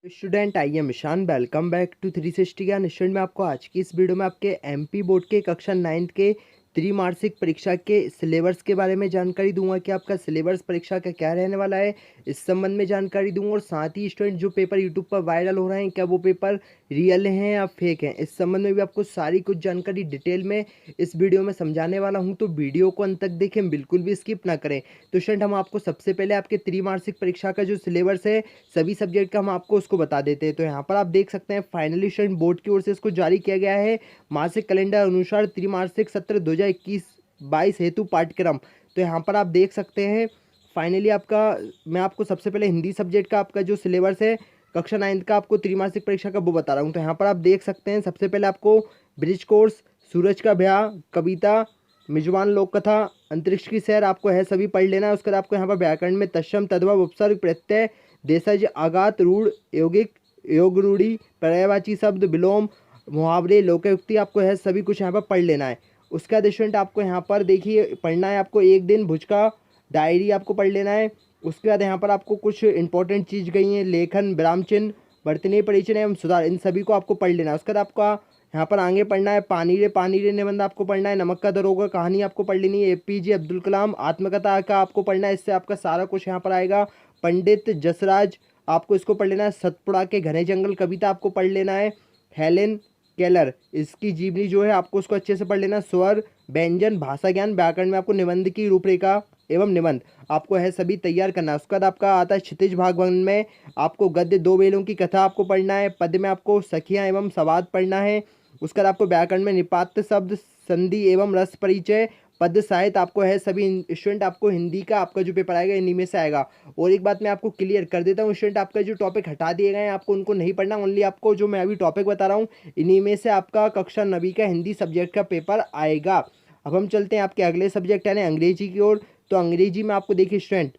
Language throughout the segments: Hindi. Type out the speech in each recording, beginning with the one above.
Student I am Ishaan welcome back to 360 Gyan student. मैं आपको आज की इस वीडियो में आपके एमपी बोर्ड के कक्षा 9th के त्रिमासिक परीक्षा के सिलेबस के बारे में जानकारी दूंगा कि आपका सिलेबस परीक्षा का क्या रहने वाला है। इस संबंध में जानकारी दूंगा और साथ ही स्टूडेंट जो पेपर यूट्यूब पर वायरल हो रहे हैं क्या वो पेपर रियल हैं या फेक हैं, इस संबंध में भी आपको सारी कुछ जानकारी डिटेल में इस वीडियो में समझाने वाला हूं। तो वीडियो को अंत तक देखें, बिल्कुल भी स्किप ना करें। तो स्टूडेंट हम आपको सबसे पहले आपके त्रिमासिक परीक्षा का जो सिलेबस है सभी सब्जेक्ट का हम आपको उसको बता देते हैं। तो यहाँ पर आप देख सकते हैं फाइनली स्टूडेंट बोर्ड की ओर से इसको जारी किया गया है मासिक कैलेंडर अनुसार त्रिमासिक सत्र 2021-22 हेतु पाठ्यक्रम। तो यहाँ पर आप देख सकते हैं फाइनली आपका, मैं आपको सबसे पहले हिंदी सब्जेक्ट का आपका जो सिलेबस है कक्षा 9th का आपको त्रिमासिक परीक्षा का वो बता रहा हूँ। तो यहाँ पर आप देख सकते हैं सबसे पहले आपको ब्रिज कोर्स, सूरज का ब्याह, कविता, मिजवान लोक कथा, अंतरिक्ष की सैर आपको है सभी पढ़ लेना है। उसके बाद आपको यहाँ पर व्याकरण में तत्सम, तद्भव, उपसर्ग, प्रत्यय, देशज, आघात, रूढ़, यौगिक, योग रूढ़ी, पर्यायवाची शब्द, विलोम, मुहावरे, लोकोक्ति आपको है सभी कुछ यहाँ पर पढ़ लेना है। उसके बाद स्टूडेंट आपको यहाँ पर देखिए पढ़ना है आपको एक दिन भुज का डायरी आपको पढ़ लेना है। उसके बाद यहाँ पर आपको कुछ इंपॉर्टेंट चीज़ गई हैं, लेखन, विराम चिन्ह, वर्तनीय परिचय एवं सुधार, इन सभी को आपको पढ़ लेना है। उसके बाद आपका यहाँ पर आगे पढ़ना है पानी रे निबंध आपको पढ़ना है, नमक का दरोगा कहानी आपको पढ़ लेनी है, एपीजे अब्दुल कलाम आत्मकथा का आपको पढ़ना है, इससे आपका सारा कुछ यहाँ पर आएगा। पंडित जसराज आपको इसको पढ़ लेना है, सतपुड़ा के घने जंगल कविता आपको पढ़ लेना है, हेलेन केलर इसकी जीवनी जो है आपको उसको अच्छे से पढ़ लेना, स्वर, व्यंजन, भाषा ज्ञान, व्याकरण में आपको निबंध की रूपरेखा एवं निबंध आपको है सभी तैयार करना है। उसके बाद आपका आता है क्षितिज भागवन में आपको गद्य दो बेलों की कथा आपको पढ़ना है, पद में आपको सखियाँ एवं संवाद पढ़ना है। उसके बाद आपको व्याकरण में निपात शब्द, संधि एवं रस परिचय, पद साहित्य आपको है सभी। स्टूडेंट आपको हिंदी का आपका जो पेपर आएगा इन्हीं में से आएगा। और एक बात मैं आपको क्लियर कर देता हूँ स्टूडेंट, आपका जो टॉपिक हटा दिए गए हैं आपको उनको नहीं पढ़ना, ओनली आपको जो मैं अभी टॉपिक बता रहा हूँ इन्हीं में से आपका कक्षा 9वीं का हिंदी सब्जेक्ट का पेपर आएगा। अब हम चलते हैं आपके अगले सब्जेक्ट यानी अंग्रेजी की ओर। तो अंग्रेजी में आपको देखिए स्टूडेंट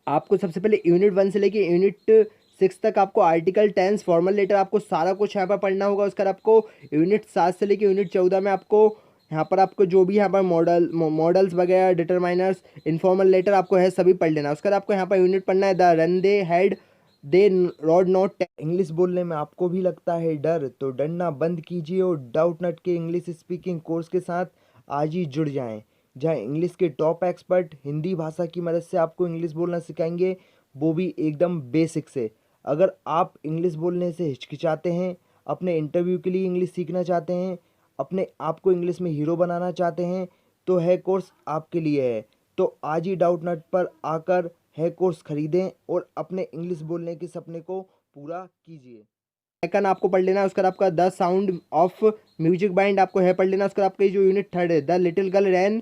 आपको सबसे पहले यूनिट 1 से लेके यूनिट 6 तक आपको आर्टिकल, टेंस, फॉर्मल लेटर आपको सारा कुछ यहाँ पर पढ़ना होगा। उसके बाद आपको यूनिट 7 से लेके यूनिट 14 में आपको यहाँ पर आपको जो भी यहाँ पर मॉडल्स वगैरह, डिटरमाइनर्स, इनफॉर्मल लेटर आपको है सभी पढ़ लेना। उसके बाद आपको यहाँ पर यूनिट पढ़ना है the run they had they rod not. English बोलने में आपको भी लगता है डर, तो डरना बंद कीजिए और डाउट नट के इंग्लिश स्पीकिंग कोर्स के साथ आज ही जुड़ जाएं, जहाँ इंग्लिश के टॉप एक्सपर्ट हिंदी भाषा की मदद से आपको इंग्लिश बोलना सिखाएंगे, वो भी एकदम बेसिक से। अगर आप इंग्लिश बोलने से हिचकिचाते हैं, अपने इंटरव्यू के लिए इंग्लिश सीखना चाहते हैं, अपने आप को इंग्लिश में हीरो बनाना चाहते हैं, तो है कोर्स आपके लिए है। तो आज ही डाउट नट पर आकर है कोर्स खरीदें और अपने इंग्लिश बोलने के सपने को पूरा कीजिए। सेकंड आपको पढ़ लेना है। उसका आपका the sound of music bind आपको है पढ़ लेना। उसका आपका जो यूनिट 3 है the little girl ran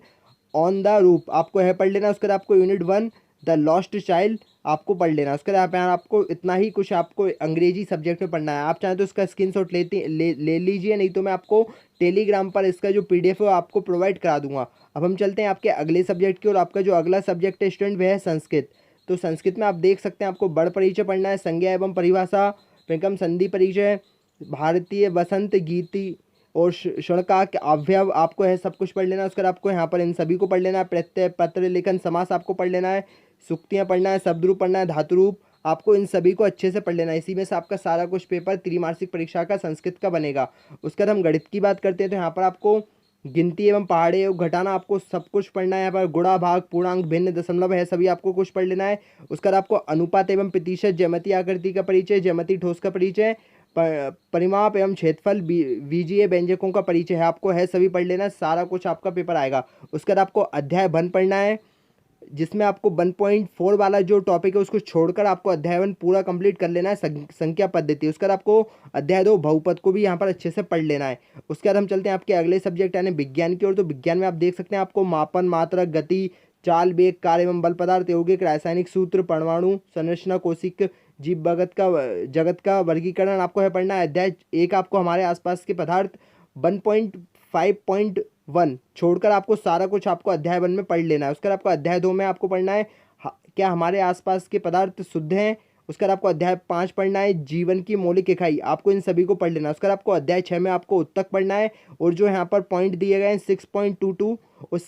on the roof आपको है पढ़ लेना। उसके बाद आपको यूनिट 1 द लॉस्ट चाइल्ड आपको पढ़ लेना। उसके बाद आपको इतना ही कुछ आपको अंग्रेजी सब्जेक्ट में पढ़ना है। आप चाहें तो इसका स्क्रीनशॉट ले लीजिए, नहीं तो मैं आपको टेलीग्राम पर इसका जो पीडीएफ है वो आपको प्रोवाइड करा दूंगा। अब हम चलते हैं आपके अगले सब्जेक्ट की और आपका जो अगला सब्जेक्ट है स्टूडेंट वह है संस्कृत। तो संस्कृत में आप देख सकते हैं आपको बड़ परिचय पढ़ना है, संज्ञा एवं परिभाषा, विक्रम संधि परिचय, भारतीय वसंत गीति और क्षणकाक अवयव आपको है सब कुछ पढ़ लेना। उसके बाद आपको यहाँ पर इन सभी को पढ़ लेना है। प्रत्यय, पत्र लेखन, समास आपको पढ़ लेना है, सुक्तियाँ पढ़ना है, शब्द रूप पढ़ना है, धातु रूप आपको इन सभी को अच्छे से पढ़ लेना है। इसी में से आपका सारा कुछ पेपर त्रिमासिक परीक्षा का संस्कृत का बनेगा। उसके बाद हम गणित की बात करते हैं तो यहाँ पर आपको गिनती एवं पहाड़े एवं घटाना आपको सब कुछ पढ़ना है। यहाँ पर गुणा, भाग, पूर्णांक, भिन्न, दशमलव है सभी आपको कुछ पढ़ लेना है। उसके बाद आपको अनुपात एवं प्रतिशत, ज्यामितीय आकृति का परिचय, ज्यामितीय ठोस का परिचय, परिमाप एवं क्षेत्रफल, बीजीय व्यंजकों का परिचय है आपको है सभी पढ़ लेना। सारा कुछ आपका पेपर आएगा। उसके बाद आपको अध्याय 1 पढ़ना है, जिसमें आपको 1.4 वाला जो टॉपिक है उसको छोड़कर आपको अध्याय 1 पूरा कंप्लीट कर लेना है, संख्या पद्धति। उसके बाद आपको अध्याय 2 बहुपद को भी यहाँ पर अच्छे से पढ़ लेना है। उसके बाद हम चलते हैं आपके अगले सब्जेक्ट यानी विज्ञान की ओर। तो विज्ञान में आप देख सकते हैं आपको मापन, मात्रक, गति, चाल, वेग, कार्य एवं बल पदार्थ, यौगिक, रासायनिक सूत्र, परमाणु संरचना, कोशिक जीव जगत का वर्गीकरण आपको है पढ़ना है। अध्याय 1 आपको हमारे आसपास के पदार्थ 1.5.1 छोड़कर आपको सारा कुछ आपको अध्याय 1 में पढ़ लेना है। उसके बाद आपको अध्याय 2 में आपको पढ़ना है क्या हमारे आसपास के पदार्थ शुद्ध हैं। उसके बाद आपको अध्याय 5 पढ़ना है जीवन की मौलिक इकाई आपको इन सभी को पढ़ लेना है। उसके बाद आपको अध्याय 6 में आपको उत्तक पढ़ना है और जो यहाँ पर पॉइंट दिए गए हैं 6.22 और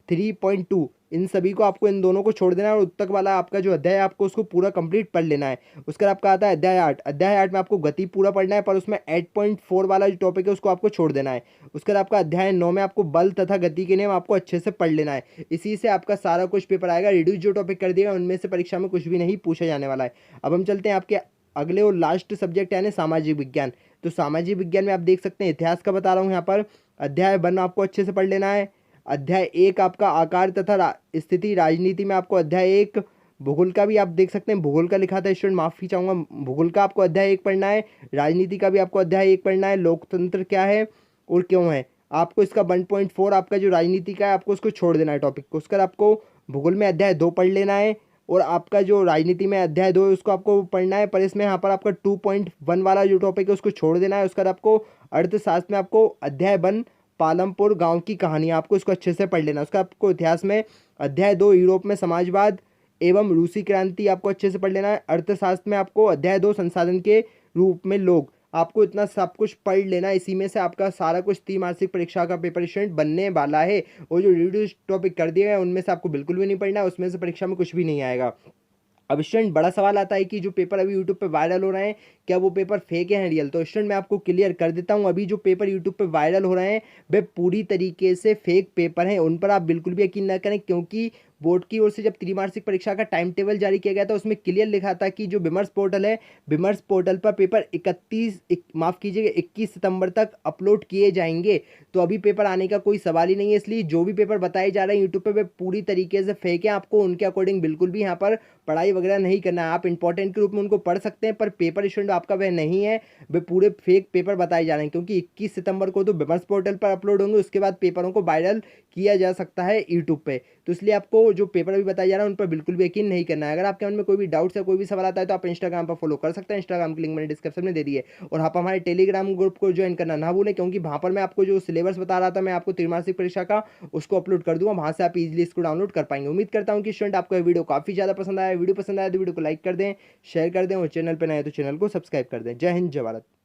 3.2 इन सभी को आपको इन दोनों को छोड़ देना है और उत्तक वाला आपका जो अध्याय है आपको उसको पूरा कंप्लीट पढ़ लेना है। उसके बाद आपका आता है अध्याय 8 में आपको गति पूरा पढ़ना है, पर उसमें 8.4 वाला जो टॉपिक है उसको आपको छोड़ देना है। उसके बाद आपका अध्याय 9 में आपको बल तथा गति के नियम आपको अच्छे से पढ़ लेना है। इसी से आपका सारा कुछ पेपर आएगा। रिड्यूस जो टॉपिक कर दिएगा उनमें से परीक्षा में कुछ भी नहीं पूछा जाने वाला है। अब हम चलते हैं आपके अगले और लास्ट सब्जेक्ट यानी सामाजिक विज्ञान। तो सामाजिक विज्ञान में आप देख सकते हैं इतिहास का बता रहा हूँ यहाँ पर। अध्याय 1 आपको अच्छे से पढ़ लेना है। अध्याय 1 आपका आकार तथा स्थिति राजनीति में आपको अध्याय 1 भूगोल का भी आप देख सकते हैं, भूगोल का लिखा था स्टूडेंट, माफ़ी चाहूँगा, भूगोल का आपको अध्याय 1 पढ़ना है। राजनीति का भी आपको अध्याय 1 पढ़ना है। लोकतंत्र क्या है और क्यों है, आपको इसका 1.4 आपका जो राजनीति का है आपको उसको छोड़ देना है टॉपिक को। उसका आपको भूगोल में अध्याय 2 पढ़ लेना है और आपका जो राजनीति में अध्याय 2 है उसको आपको पढ़ना है, पर इसमें यहाँ पर आपका 2.1 वाला जो टॉपिक है उसको छोड़ देना है। उसका आपको अर्थशास्त्र में आपको अध्याय 1 पालमपुर गांव की कहानी आपको इसको अच्छे से पढ़ लेना। उसका आपको इतिहास में अध्याय 2 यूरोप में समाजवाद एवं रूसी क्रांति आपको अच्छे से पढ़ लेना है। अर्थशास्त्र में आपको अध्याय 2 संसाधन के रूप में लोग, आपको इतना सब कुछ पढ़ लेना। इसी में से आपका सारा कुछ त्रैमासिक परीक्षा का पेपर स्टूडेंट बनने वाला है। और जो रिड्यूस टॉपिक कर दिए गए उनमें से आपको बिल्कुल भी नहीं पढ़ना है, उसमें से परीक्षा में कुछ भी नहीं आएगा। अब स्टूडेंट बड़ा सवाल आता है कि जो पेपर अभी यूट्यूब पे वायरल हो रहे हैं क्या वो पेपर फेक है रियल। तो स्टूडेंट मैं आपको क्लियर कर देता हूँ, अभी जो पेपर यूट्यूब पे वायरल हो रहे हैं वे पूरी तरीके से फेक पेपर हैं। उन पर आप बिल्कुल भी यकीन ना करें, क्योंकि बोर्ड की ओर से जब त्रैमासिक परीक्षा का टाइम टेबल जारी किया गया था उसमें क्लियर लिखा था कि जो विमर्श पोर्टल है, विमर्श पोर्टल पर पेपर 21 सितंबर तक अपलोड किए जाएंगे। तो अभी पेपर आने का कोई सवाल ही नहीं है। इसलिए जो भी पेपर बताए जा रहे हैं यूट्यूब पे वे पूरी तरीके से फेक है। आपको उनके अकॉर्डिंग बिल्कुल भी यहाँ पर पढ़ाई वगैरह नहीं करना है। आप इंपॉर्टेंट के रूप में उनको पढ़ सकते हैं, पर पेपर स्टूडेंट आपका वह नहीं है, वे पूरे फेक पेपर बताए जा रहे हैं। क्योंकि 21 सितंबर को तो विमर्श पोर्टल पर अपलोड होंगे, उसके बाद पेपरों को वायरल किया जा सकता है यूट्यूब पे। तो इसलिए आपको जो पेपर अभी बताया जा रहा है उन पर बिल्कुल भी यकीन नहीं करना है। अगर आपके मन में कोई भी डाउट्स या कोई भी सवाल आता है तो आप इंस्टाग्राम पर फॉलो कर सकते हैं। इंस्टाग्राम की लिंक मैंने डिस्क्रिप्शन में दे दी है। और आप हमारे टेलीग्राम ग्रुप को ज्वाइन करना ना भूलें, क्योंकि वहाँ पर मैं आपको जो सिलेबस बता रहा था मैं आपको त्रैमासिक परीक्षा का उसको अपलोड कर दूंगा, वहाँ से आप इजीली इसको डाउनलोड कर पाएंगे। उम्मीद करता हूँ कि स्टूडेंट आपको ये वीडियो काफ़ी ज़्यादा पसंद आया। वीडियो पसंद आया तो वीडियो को लाइक कर दें, शेयर कर दें और चैनल पर नए तो चैनल को सब्सक्राइब कर दें। जय हिंद, जय भारत।